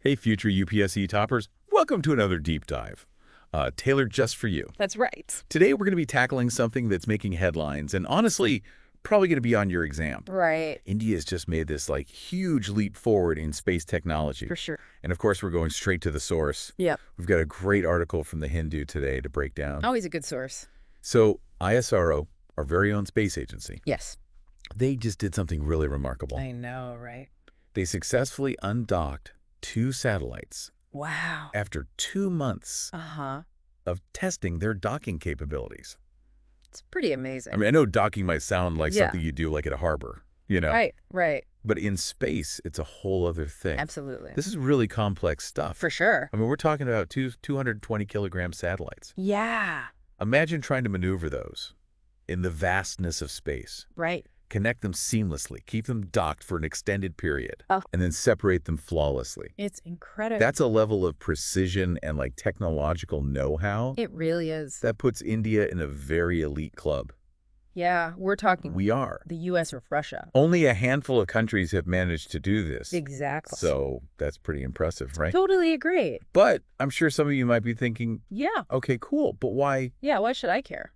Hey, future UPSC toppers, welcome to another deep dive, tailored just for you. That's right. Today, we're going to be tackling something that's making headlines and honestly, probably going to be on your exam. Right. India's just made this huge leap forward in space technology. For sure. And of course, we're going straight to the source. Yeah. We've got a great article from the Hindu today to break down. Always a good source. So ISRO, our very own space agency, Yes. they just did something really remarkable. I know, right? They successfully undocked 2 satellites Wow. after 2 months Uh-huh. of testing their docking capabilities. It's pretty amazing. I mean, I know docking might sound like Yeah. something you do at a harbor, Right. but in space, it's a whole other thing. Absolutely. This is really complex stuff. For sure. I mean, we're talking about 220-kilogram satellites. Yeah. Imagine trying to maneuver those in the vastness of space. Right. Connect them seamlessly, keep them docked for an extended period, Oh. and then separate them flawlessly. It's incredible. That's a level of precision and technological know-how It really is. that puts India in a very elite club. Yeah. We're talking We are. the U.S. or Russia. Only a handful of countries have managed to do this. Exactly. So that's pretty impressive, right? Totally agree. But I'm sure some of you might be thinking, Yeah. okay, cool, but why Why should I care?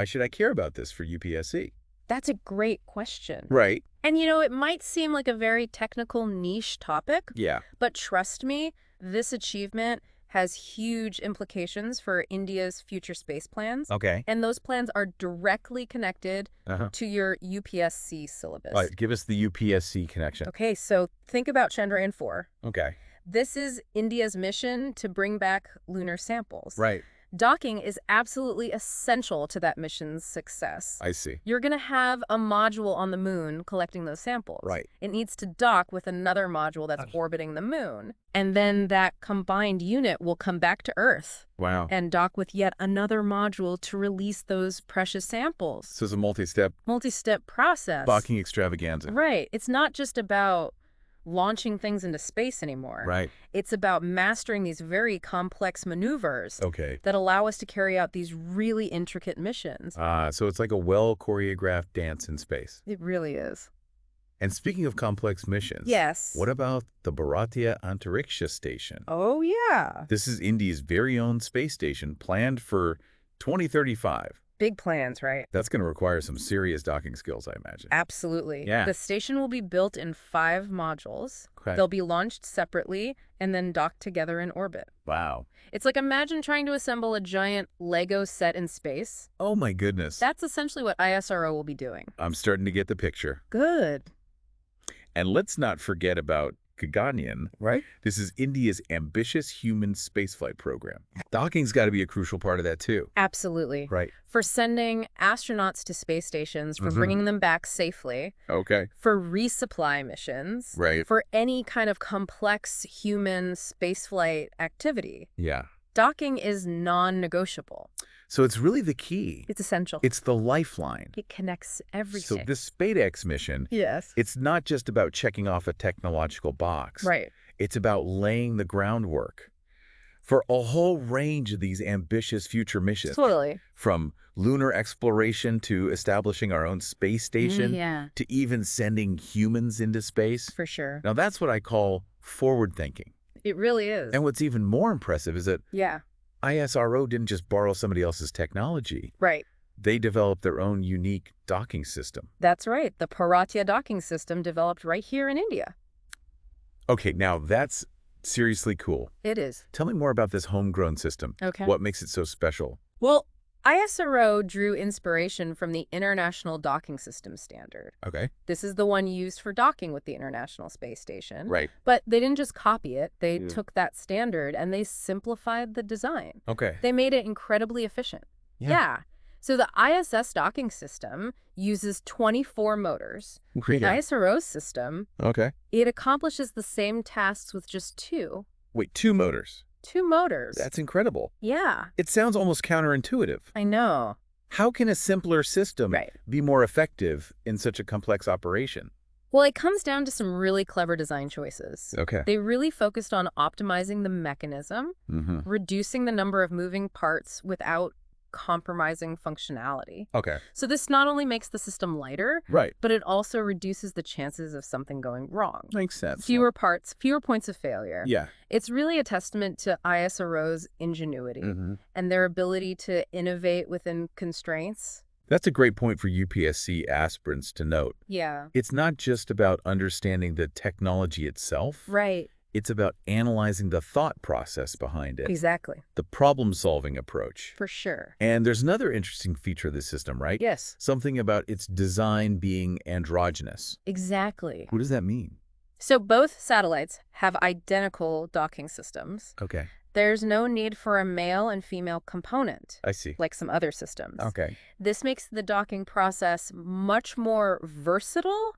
should I care about this for UPSC? That's a great question. Right. And it might seem like a very technical niche topic, Yeah. but trust me, this achievement has huge implications for India's future space plans. Okay. And those plans are directly connected Uh-huh. to your UPSC syllabus. All right, give us the UPSC connection. Okay, so think about Chandrayaan-4. Okay. This is India's mission to bring back lunar samples. Right. Docking is absolutely essential to that mission's success. I see. You're going to have a module on the moon collecting those samples. Right. It needs to dock with another module that's orbiting the moon. And then that combined unit will come back to Earth Wow. and dock with yet another module to release those precious samples. So it's a multi-step Multi-step process. docking extravaganza. Right. It's not just about launching things into space anymore. Right. It's about mastering these very complex maneuvers Okay. that allow us to carry out these really intricate missions. So it's like a well-choreographed dance in space. It really is. And speaking of complex missions, Yes. what about the Bharatiya Antariksha Station? Oh, yeah. This is India's very own space station planned for 2035. Big plans, right? That's going to require some serious docking skills, I imagine. Absolutely. Yeah. The station will be built in 5 modules. Okay. They'll be launched separately and then docked together in orbit. Wow. It's like imagine trying to assemble a giant Lego set in space. Oh, my goodness. That's essentially what ISRO will be doing. I'm starting to get the picture. Good. And let's not forget about Gaganyaan. Right? This is India's ambitious human spaceflight program. Docking's got to be a crucial part of that, too. Absolutely. Right. For sending astronauts to space stations, for bringing them back safely, Okay. for resupply missions, Right. for any kind of complex human spaceflight activity. Yeah. Docking is non-negotiable. So it's really the key. It's essential. It's the lifeline. It connects everything. So this SpaDeX mission, Yes. it's not just about checking off a technological box. Right. It's about laying the groundwork for a whole range of these ambitious future missions. Totally. From lunar exploration to establishing our own space station Yeah, to even sending humans into space. for sure. Now that's what I call forward thinking. It really is. And what's even more impressive is that Yeah, ISRO didn't just borrow somebody else's technology. right. They developed their own unique docking system. That's right. The Bharatiya docking system developed right here in India. Okay, now that's seriously cool. It is. Tell me more about this homegrown system. Okay. What makes it so special? Well, ISRO drew inspiration from the International Docking System Standard. Okay. This is the one used for docking with the International Space Station. Right. But they didn't just copy it. They Yeah. took that standard and they simplified the design. Okay. They made it incredibly efficient. Yeah. So the ISS docking system uses 24 motors. Great. The ISRO system, Okay. it accomplishes the same tasks with just 2. Wait, 2 motors. 2 motors. That's incredible. Yeah, It sounds almost counterintuitive. I know. How can a simpler system Right. be more effective in such a complex operation? Well, it comes down to some really clever design choices. Okay. They really focused on optimizing the mechanism, Mm-hmm. reducing the number of moving parts without compromising functionality. Okay. So this not only makes the system lighter, Right. but it also reduces the chances of something going wrong. Makes sense. Fewer parts, fewer points of failure. Yeah. It's really a testament to ISRO's ingenuity and their ability to innovate within constraints. That's a great point for UPSC aspirants to note. Yeah. It's not just about understanding the technology itself. Right. It's about analyzing the thought process behind it. Exactly. The problem-solving approach. For sure. And there's another interesting feature of the system, right? Yes. Something about its design being androgynous. Exactly. What does that mean? So both satellites have identical docking systems. Okay. There's no need for a male and female component, I see. like some other systems. Okay. This makes the docking process much more versatile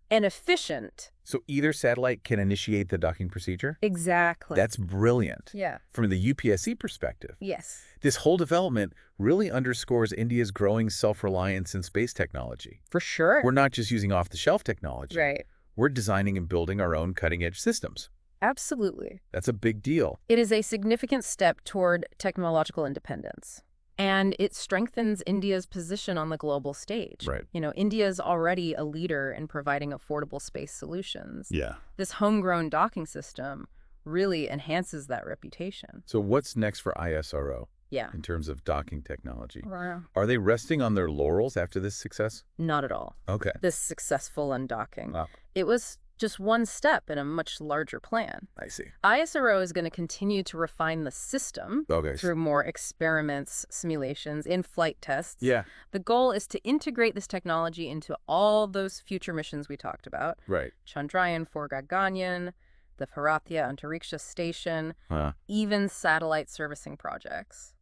and efficient. So either satellite can initiate the docking procedure? Exactly. That's brilliant. Yeah. From the UPSC perspective. Yes. This whole development really underscores India's growing self-reliance in space technology. For sure. We're not just using off-the-shelf technology. Right. We're designing and building our own cutting-edge systems. Absolutely. That's a big deal. It is a significant step toward technological independence. And it strengthens India's position on the global stage. Right. You know, India is already a leader in providing affordable space solutions. Yeah. This homegrown docking system really enhances that reputation. So what's next for ISRO Yeah. in terms of docking technology? Wow. Are they resting on their laurels after this success? Not at all. Okay. This successful undocking. Wow. It was just one step in a much larger plan. I see. ISRO is going to continue to refine the system Okay. through more experiments, simulations, in-flight tests. Yeah. The goal is to integrate this technology into all those future missions we talked about. Right. Chandrayaan-4 Gaganyaan, the Bharatiya Antariksha Station, Huh. even satellite servicing projects.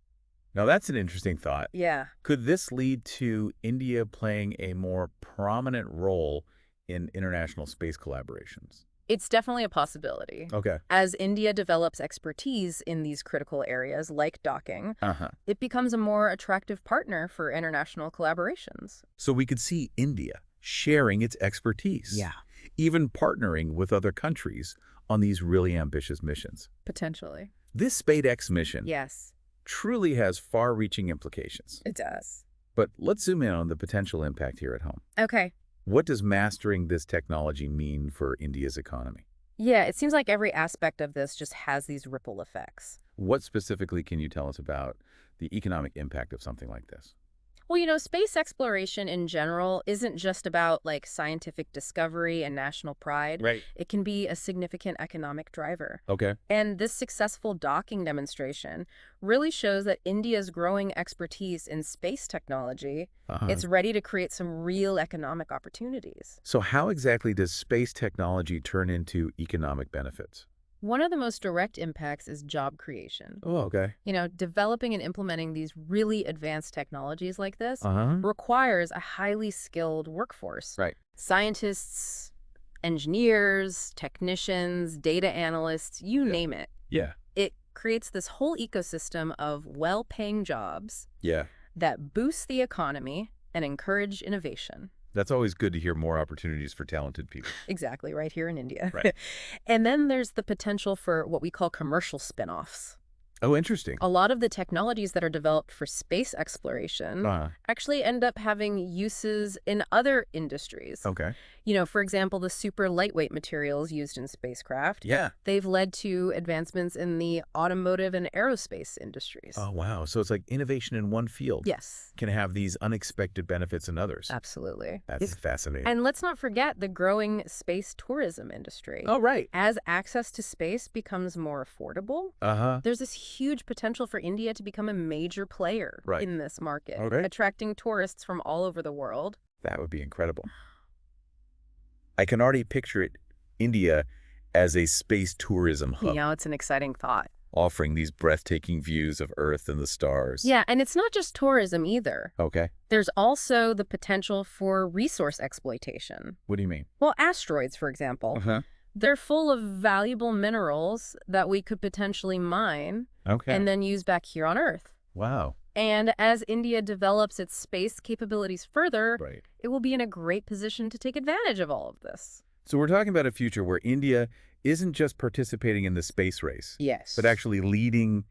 Now that's an interesting thought. Yeah. Could this lead to India playing a more prominent role in international space collaborations? It's definitely a possibility. Okay. As India develops expertise in these critical areas like docking, it becomes a more attractive partner for international collaborations. So we could see India sharing its expertise. Even partnering with other countries on these really ambitious missions. Potentially. This SpaDeX mission Yes, truly has far-reaching implications. it does. But let's zoom in on the potential impact here at home. Okay. What does mastering this technology mean for India's economy? Yeah, it seems like every aspect of this just has these ripple effects. What specifically can you tell us about the economic impact of something like this? Well, you know, space exploration in general isn't just about like scientific discovery and national pride. Right. It can be a significant economic driver. Okay. And this successful docking demonstration really shows that India's growing expertise in space technology, it's ready to create some real economic opportunities. So how exactly does space technology turn into economic benefits? One of the most direct impacts is job creation. Oh, okay. You know, developing and implementing these really advanced technologies like this Uh-huh. requires a highly skilled workforce. Right. Scientists, engineers, technicians, data analysts, you name it. Yeah. It creates this whole ecosystem of well-paying jobs Yeah. that boost the economy and encourage innovation. That's always good to hear more opportunities for talented people. Exactly, right here in India. Right. And then there's the potential for what we call commercial spin-offs. Oh, interesting. A lot of the technologies that are developed for space exploration actually end up having uses in other industries. Okay. You know, for example, the super lightweight materials used in spacecraft. Yeah. They've led to advancements in the automotive and aerospace industries. Oh, wow. So it's like innovation in one field Yes, can have these unexpected benefits in others. absolutely. That's fascinating. And let's not forget the growing space tourism industry. Oh, right. As access to space becomes more affordable, there's this huge potential for India to become a major player in this market, attracting tourists from all over the world. That would be incredible. I can already picture it, India, as a space tourism hub, You know, it's an exciting thought. offering these breathtaking views of Earth and the stars. Yeah, and it's not just tourism either. Okay. There's also the potential for resource exploitation. What do you mean? Well, asteroids, for example, they're full of valuable minerals that we could potentially mine and then use back here on Earth. Wow. And as India develops its space capabilities further, Right. it will be in a great position to take advantage of all of this. So we're talking about a future where India isn't just participating in the space race, Yes. but actually leading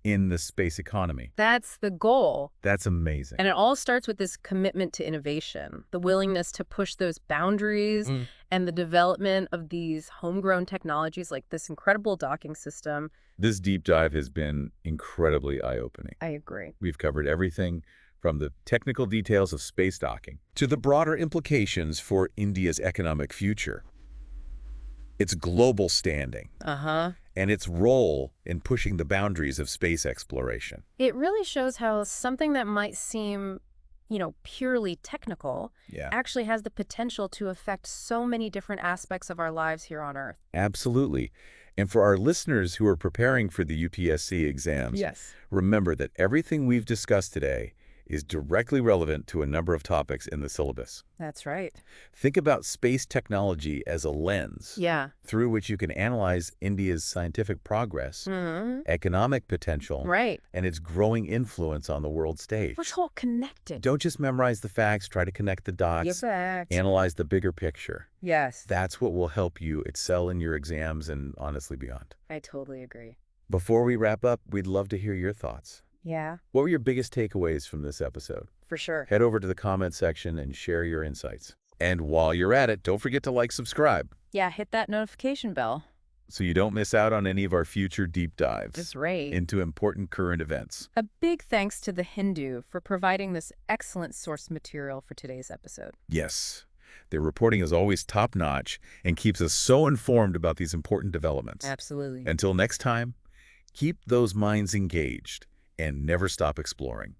in the space economy. That's the goal. That's amazing. And it all starts with this commitment to innovation, the willingness to push those boundaries and the development of these homegrown technologies like this incredible docking system. This deep dive has been incredibly eye-opening. I agree. We've covered everything from the technical details of space docking to the broader implications for India's economic future, its global standing, and its role in pushing the boundaries of space exploration. It really shows how something that might seem, purely technical actually has the potential to affect so many different aspects of our lives here on Earth. Absolutely. And for our listeners who are preparing for the UPSC exams, remember that everything we've discussed today is directly relevant to a number of topics in the syllabus. That's right. Think about space technology as a lens through which you can analyze India's scientific progress, economic potential, and its growing influence on the world stage. It's all connected. Don't just memorize the facts, try to connect the dots, analyze the bigger picture. Yes. That's what will help you excel in your exams and honestly beyond. I totally agree. Before we wrap up, we'd love to hear your thoughts. Yeah. What were your biggest takeaways from this episode? For sure. Head over to the comment section and share your insights. And while you're at it, don't forget to subscribe. Yeah, hit that notification bell. So you don't miss out on any of our future deep dives. That's right. Into important current events. A big thanks to The Hindu for providing this excellent source material for today's episode. Yes. Their reporting is always top-notch and keeps us so informed about these important developments. Absolutely. Until next time, keep those minds engaged and never stop exploring.